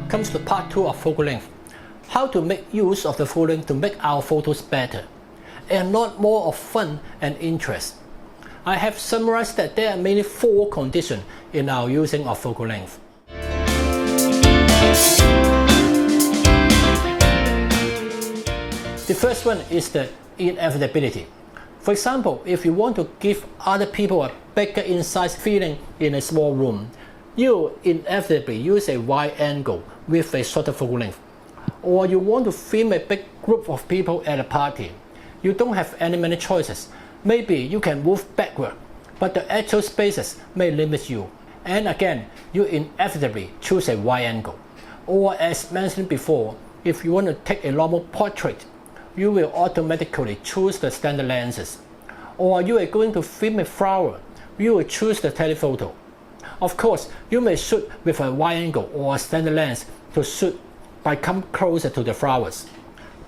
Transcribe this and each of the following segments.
comes to part 2 of focal length. How to make use of the focal length to make our photos better and not more of fun and interest. I have summarized that there are mainly 4 conditions in our using of focal length. The first one is the inevitability. For example, if you want to give other people a bigger inside feeling in a small room, you inevitably use a wide angle with a shorter focal length. Or you want to film a big group of people at a party. You don't have many choices. Maybe you can move backward, but the actual spaces may limit you. And again, you inevitably choose a wide angle. Or as mentioned before, if you want to take a normal portrait, you will automatically choose the standard lenses. Or you are going to film a flower, you will choose the telephoto. Of course, you may shoot with a wide angle or a standard lens to shoot by come closer to the flowers.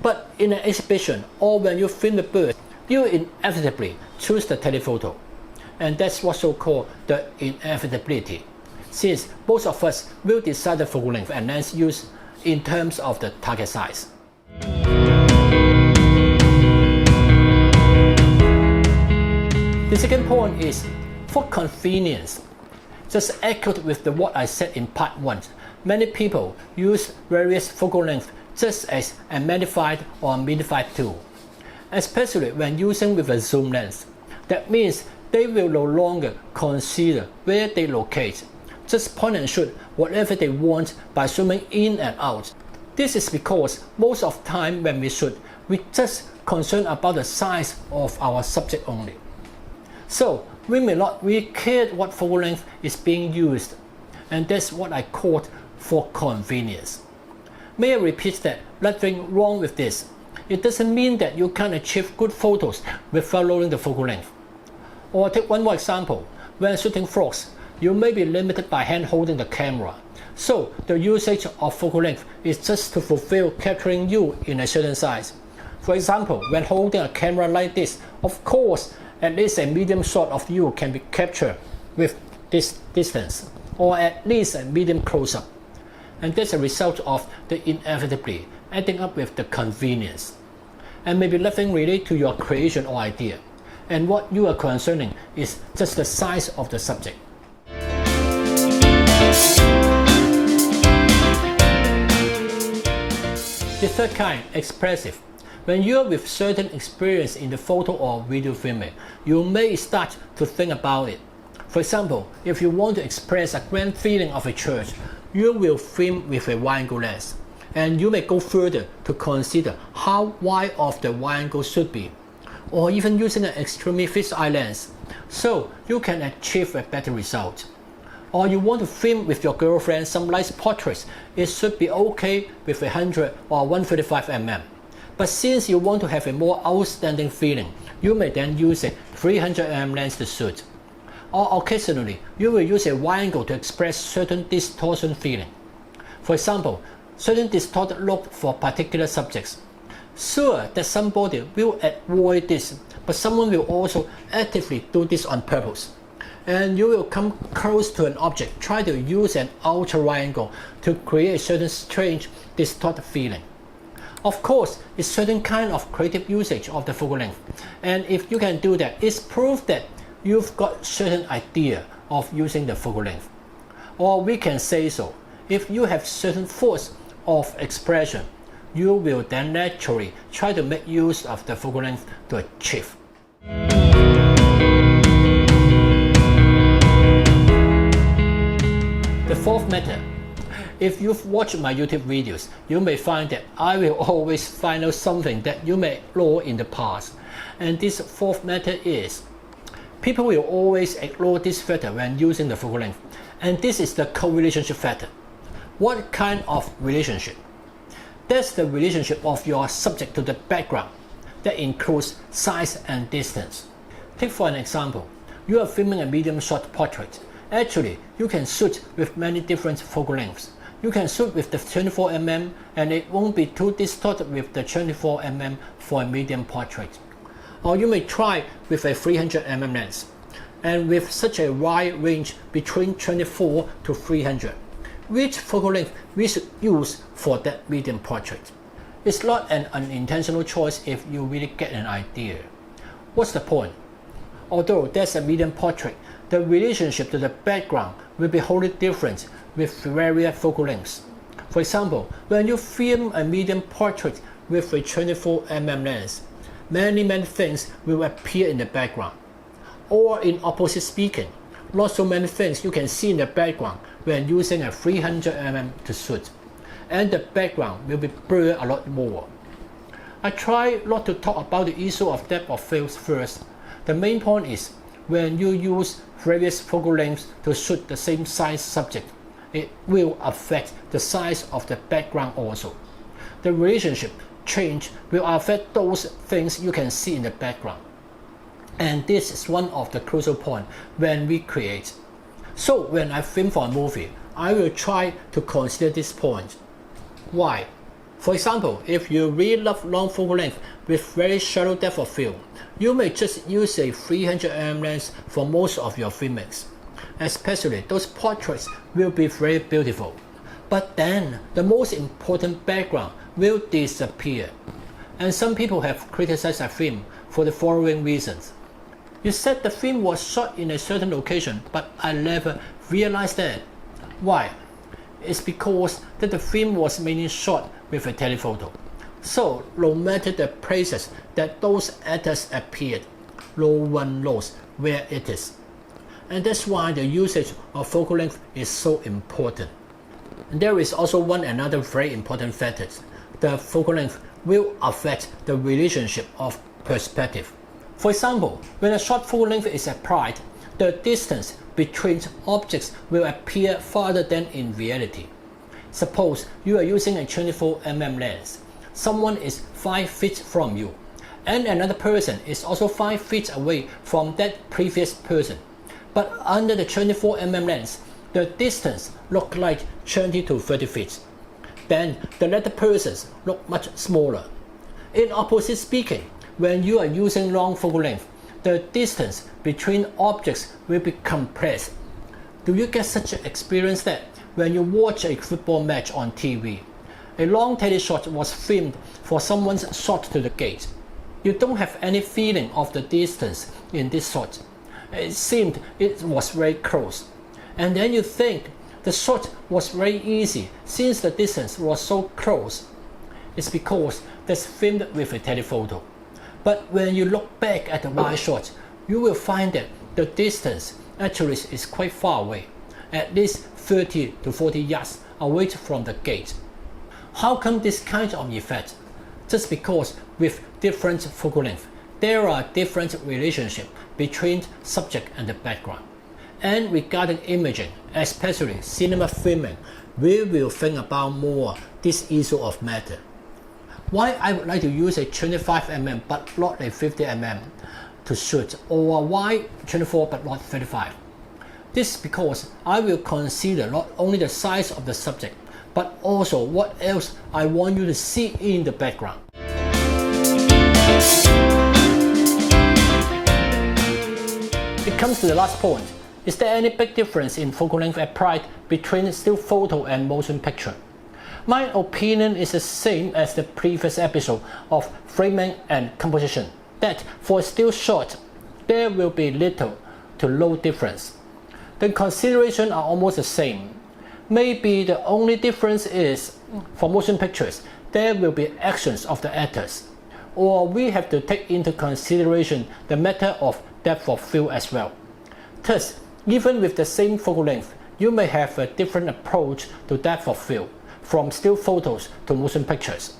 But in an exhibition or when you film the bird, you inevitably choose the telephoto. And that's what's so-called the inevitability, since most of us will decide the focal length and lens use in terms of the target size. The second point is for convenience. Just echoed with what I said in part 1. Many people use various focal lengths just as a magnified or minified tool, especially when using with a zoom lens. That means they will no longer consider where they locate. Just point and shoot whatever they want by zooming in and out. This is because most of the time when we shoot, we just concerned about the size of our subject only. So we may not really care what focal length is being used, and that's what I called for convenience. May I repeat that nothing wrong with this. It doesn't mean that you can't achieve good photos without lowering the focal length. Or take one more example. When shooting frogs, you may be limited by hand holding the camera. So the usage of focal length is just to fulfill capturing you in a certain size. For example, when holding a camera like this, of course, at least a medium shot of you can be captured with this distance, or at least a medium close-up. And that's a result of the inevitably adding up with the convenience. And maybe nothing related to your creation or idea. And what you are concerning is just the size of the subject. The third kind, expressive. When you are with certain experience in the photo or video filming, you may start to think about it. For example, if you want to express a grand feeling of a church, you will film with a wide angle lens. And you may go further to consider how wide of the wide angle should be, or even using an extremely fixed-eye lens, so you can achieve a better result. Or you want to film with your girlfriend some nice portraits, it should be okay with 100 or 135 mm. But since you want to have a more outstanding feeling, you may then use a 300 mm lens to shoot. Or occasionally, you will use a wide angle to express certain distortion feeling. For example, certain distorted look for particular subjects. Sure that somebody will avoid this, but someone will also actively do this on purpose. And you will come close to an object, try to use an ultra wide angle to create a certain strange distorted feeling. Of course, it's certain kind of creative usage of the focal length, and if you can do that, it's proof that you've got certain idea of using the focal length. Or we can say so, if you have certain force of expression, you will then naturally try to make use of the focal length to achieve. The fourth method. If you've watched my YouTube videos, you may find that I will always find out something that you may ignore in the past. And this fourth method is, people will always ignore this factor when using the focal length. And this is the co-relationship factor. What kind of relationship? That's the relationship of your subject to the background. That includes size and distance. Take for an example, you are filming a medium shot portrait. Actually, you can shoot with many different focal lengths. You can shoot with the 24 mm and it won't be too distorted with the 24 mm for a medium portrait. Or you may try with a 300 mm lens. And with such a wide range between 24 to 300, which focal length we should use for that medium portrait. It's not an unintentional choice if you really get an idea. What's the point? Although there's a medium portrait, the relationship to the background will be wholly different with various focal lengths. For example, when you film a medium portrait with a 24mm lens, many things will appear in the background. Or in opposite speaking, not so many things you can see in the background when using a 300mm to shoot, and the background will be blurred a lot more. I try not to talk about the issue of depth of field first. The main point is, when you use various focal lengths to shoot the same size subject, it will affect the size of the background also. The relationship change will affect those things you can see in the background. And this is one of the crucial points when we create. So when I film for a movie, I will try to consider this point. Why? For example, if you really love long focal length with very shallow depth of field, you may just use a 300mm lens for most of your filmings. Especially those portraits will be very beautiful. But then the most important background will disappear. And some people have criticized a film for the following reasons. You said the film was shot in a certain location, but I never realized that. Why? It's because that the film was mainly shot with a telephoto. So no matter the places that those actors appeared, no one knows where it is. And that's why the usage of focal length is so important. And there is also another very important factor. The focal length will affect the relationship of perspective. For example, when a short focal length is applied, the distance between objects will appear farther than in reality. Suppose you are using a 24mm lens. Someone is 5 feet from you, and another person is also 5 feet away from that previous person. But under the 24mm lens, the distance looks like 20 to 30 feet. Then the latter persons look much smaller. In opposite speaking, when you are using long focal length, the distance between objects will be compressed. Do you get such an experience that when you watch a football match on TV, a long teleshot was filmed for someone's shot to the gate? You don't have any feeling of the distance in this shot. It seemed it was very close. And then you think the shot was very easy since the distance was so close. It's because that's filmed with a telephoto. But when you look back at the wide shot, you will find that the distance actually is quite far away, at least 30 to 40 yards away from the gate. How come this kind of effect? Just because with different focal length, there are different relationships between subject and the background. And regarding imaging, especially cinema filming, we will think about more this issue of matter. Why I would like to use a 25mm but not a 50mm to shoot, or why 24 but not 35? This is because I will consider not only the size of the subject, but also what else I want you to see in the background. It comes to the last point. Is there any big difference in focal length applied between still photo and motion picture? My opinion is the same as the previous episode of framing and composition, that for a still shot, there will be little to no difference. The considerations are almost the same. Maybe the only difference is, for motion pictures, there will be actions of the actors, or we have to take into consideration the matter of depth of field as well. Thus, even with the same focal length, you may have a different approach to depth of field, from still photos to motion pictures.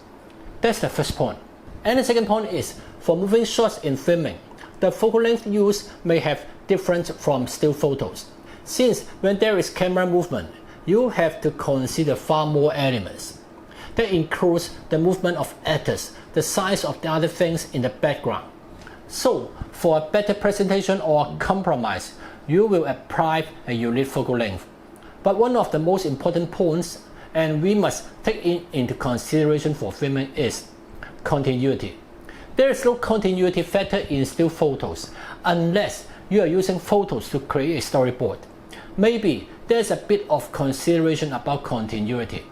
That's the first point. And the second point is, for moving shots in filming, the focal length used may have different from still photos, since when there is camera movement, you have to consider far more elements. That includes the movement of actors, the size of the other things in the background. So, for a better presentation or compromise, you will apply a unique focal length. But one of the most important points, and we must take it into consideration for filming, is continuity. There is no continuity factor in still photos unless you are using photos to create a storyboard. Maybe there's a bit of consideration about continuity.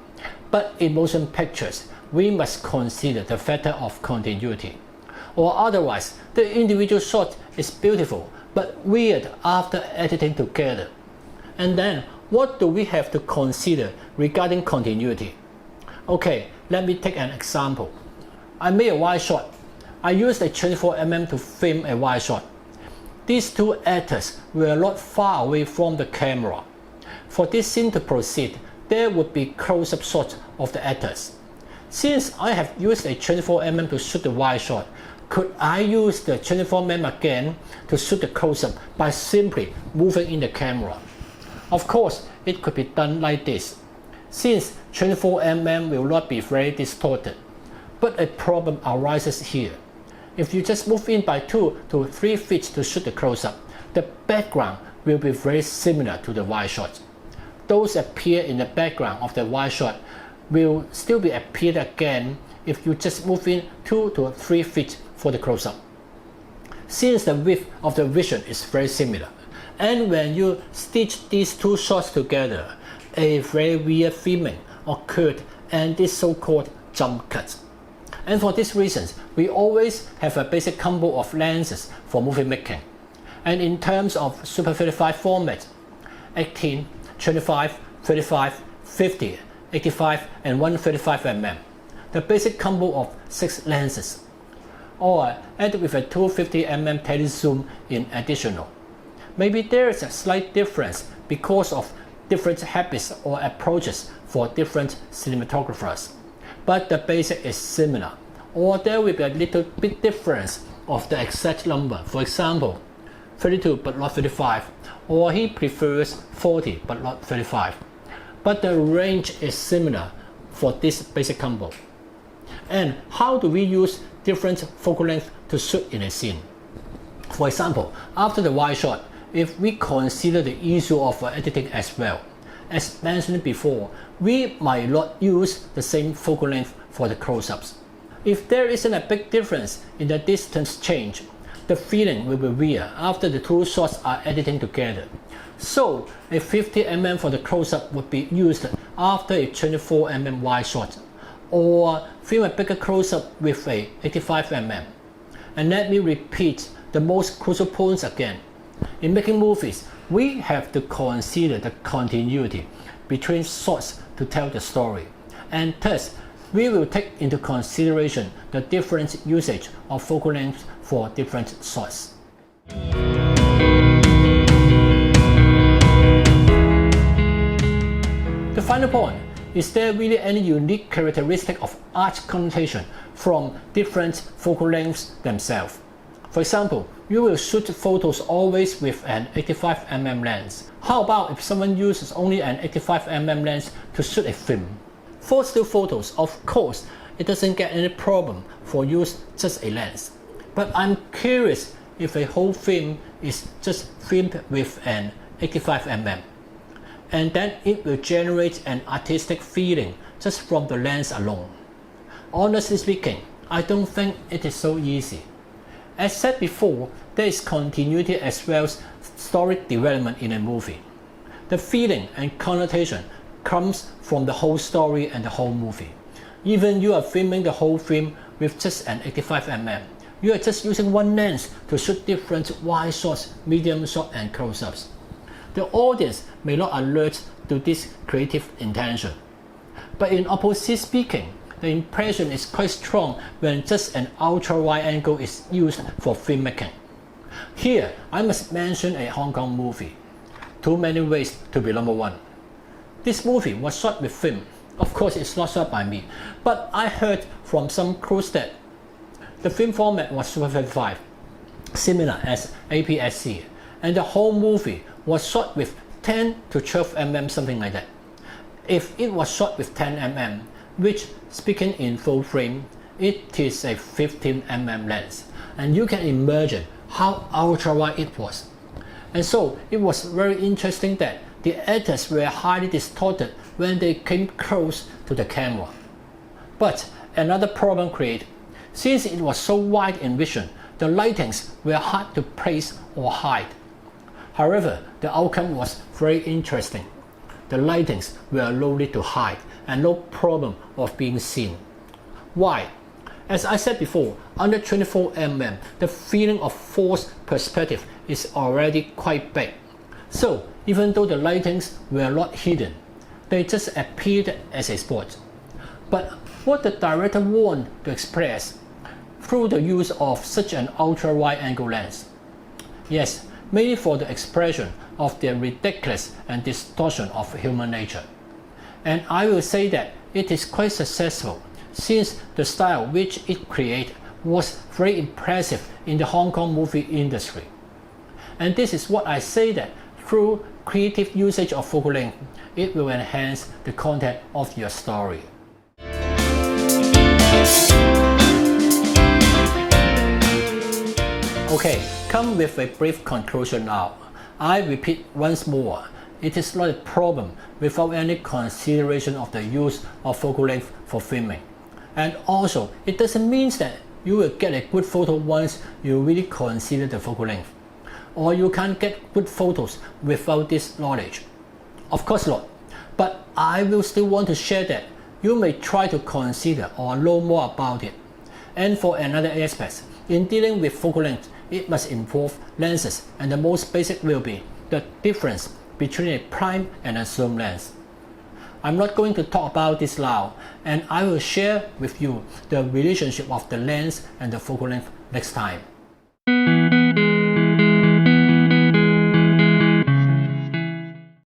But in motion pictures, we must consider the factor of continuity. Or otherwise, the individual shot is beautiful but weird after editing together. And then, what do we have to consider regarding continuity? Okay, let me take an example. I made a wide shot. I used a 24mm to film a wide shot. These two actors were a lot far away from the camera. For this scene to proceed, there would be close-up shots of the actors. Since I have used a 24mm to shoot the wide shot, could I use the 24mm again to shoot the close-up by simply moving in the camera? Of course, it could be done like this, since 24mm will not be very distorted. But a problem arises here. If you just move in by 2 to 3 feet to shoot the close-up, the background will be very similar to the wide shot. Those appear in the background of the wide shot will still be appeared again if you just move in 2 to 3 feet for the close-up. Since the width of the vision is very similar, and when you stitch these two shots together, a very weird filming occurred and this so-called jump cut. And for these reasons, we always have a basic combo of lenses for movie making. And in terms of Super 35 format, 18, 25, 35, 50, 85 and 135mm, the basic combo of 6 lenses, or add with a 250mm telezoom in additional. Maybe there is a slight difference because of different habits or approaches for different cinematographers, but the basic is similar, or there will be a little bit difference of the exact number. For example, 32 but not 35, or he prefers 40 but not 35. But the range is similar for this basic combo. And how do we use different focal length to shoot in a scene? For example, after the wide shot, if we consider the issue of editing as well, as mentioned before, we might not use the same focal length for the close-ups. If there isn't a big difference in the distance change, the feeling will be weird after the two shots are editing together. So a 50mm for the close-up would be used after a 24mm wide shot, or film a bigger close-up with a 85mm. And let me repeat the most crucial points again. In making movies, we have to consider the continuity between shots to tell the story, and thus we will take into consideration the different usage of focal length for different shots. The final point, is there really any unique characteristic of art connotation from different focal lengths themselves? For example, you will shoot photos always with an 85mm lens. How about if someone uses only an 85mm lens to shoot a film? For still photos, of course, it doesn't get any problem for use just a lens. But I'm curious if a whole film is just filmed with an 85mm, and then it will generate an artistic feeling just from the lens alone. Honestly speaking, I don't think it is so easy. As said before, there is continuity as well as story development in a movie. The feeling and connotation comes from the whole story and the whole movie. Even you are filming the whole film with just an 85mm, you are just using one lens to shoot different wide shots, medium shot and close-ups. The audience may not alert to this creative intention. But in opposite speaking, the impression is quite strong when just an ultra-wide angle is used for filmmaking. Here, I must mention a Hong Kong movie, Too Many Ways to Be Number One. This movie was shot with film. Of course, it's not shot by me, but I heard from some crews that the film format was Super 35, similar as APS-C, and the whole movie was shot with 10 to 12mm, something like that. If it was shot with 10mm, which, speaking in full frame, it is a 15mm lens, and you can imagine how ultra-wide it was. And so it was very interesting that the actors were highly distorted when they came close to the camera. But another problem created. Since it was so wide in vision, the lightings were hard to place or hide. However, the outcome was very interesting. the lightings were no need to hide and no problem of being seen. Why? As I said before, under 24mm, the feeling of forced perspective is already quite big. So even though the lightings were not hidden, they just appeared as a spot. But what the director wanted to express through the use of such an ultra-wide angle lens? Yes, mainly for the expression of the ridiculous and distortion of human nature. And I will say that it is quite successful, since the style which it created was very impressive in the Hong Kong movie industry. And this is what I say, that through creative usage of focal length, it will enhance the content of your story. Okay, come with a brief conclusion now. I repeat once more, it is not a problem without any consideration of the use of focal length for filming. And also, it doesn't mean that you will get a good photo once you really consider the focal length, or you can't get good photos without this knowledge. Of course not, but I will still want to share that you may try to consider or know more about it. And for another aspect, in dealing with focal length, it must involve lenses, and the most basic will be the difference between a prime and a zoom lens. I'm not going to talk about this now, and I will share with you the relationship of the lens and the focal length next time.